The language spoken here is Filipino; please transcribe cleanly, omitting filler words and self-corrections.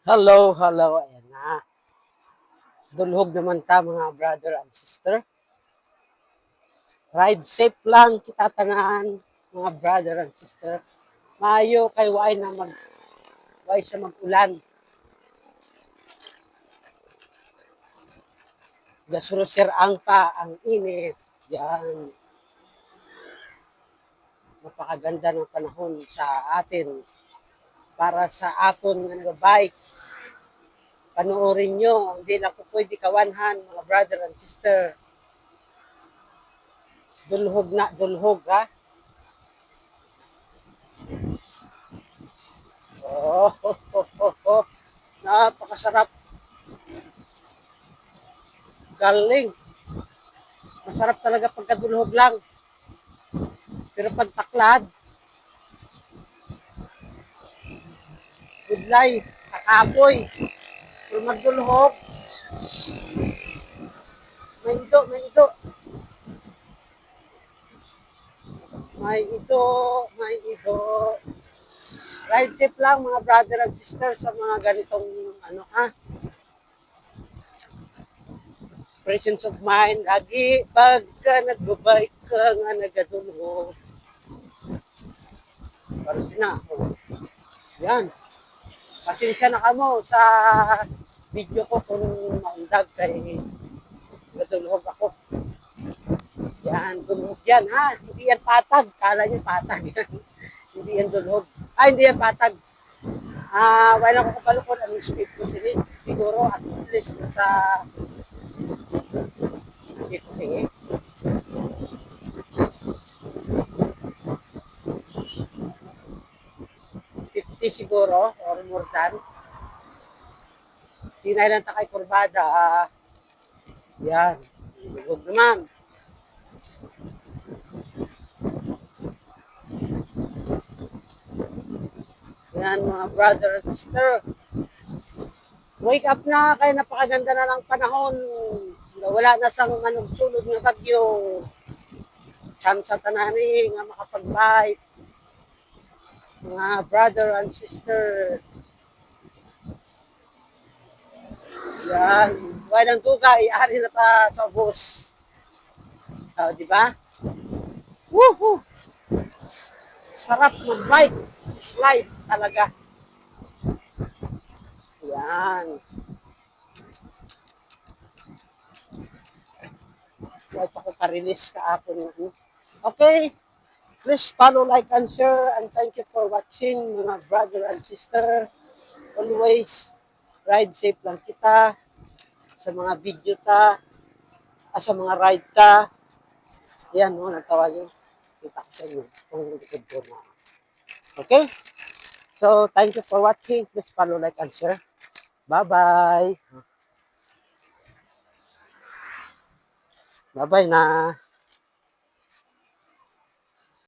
Hello, hello. Ayan na. Dulhog naman ta mga brother and sister. Ride safe lang kita tanan mga brother and sister. Maayo kay way sa mag-ulan. Gasurusir ang pa ang init. Yan. Napakaganda ng panahon sa atin. Para sa akon nga nag-bike. Panoorin nyo. Hindi na po pwede kawanhan mga brother and sister. Dulhog na, dulhog ha. Oh. Napakasarap. Galing. Masarap talaga pagkadulhog lang. Pero pag taklad, gudlay, kakapoy. Pero magdulhog, may ito. May ito. Ride safe lang mga brother and sister sa mga ganitong presence of mind. Lagi pagka nag-bike ka nga nagadulhog. Para sina. Yan. Pasensya na kamo sa video ko kung maundag kay nadulhog ako. Yan, dulhog yan ha. Hindi yan patag. Kala niyo patag yan. Hindi yan dulhog. Hindi yan patag. Wala ko kapalukod ang speed ko siguro at least sa hindi ko tingin. 50 siguro or more than. Di na lang takay kurbada. Yan. Dulhog naman. Yan mga brother and sister. Wake up na kaya napakaganda na ng panahon. Wala na sang sulod ng bagyo. Chance sa tanani nga makapag-bike. Mga brother and sister. Yan. Huwag ng tuga, iari na ta sa bus. Di ba? Woohoo! Sarap mag-bike. It's life talaga. Yan. Huwag pa ko ka-release kahapon. Okay. Please follow, like, and share. And thank you for watching, mga brother and sister. Always, ride safe lang kita sa mga video sa mga ride ka. Yan, nagtawa yun. Kita ko sa inyo. Okay? So, thank you for watching. Please follow, like, and share. Bye-bye. Bye-bye na.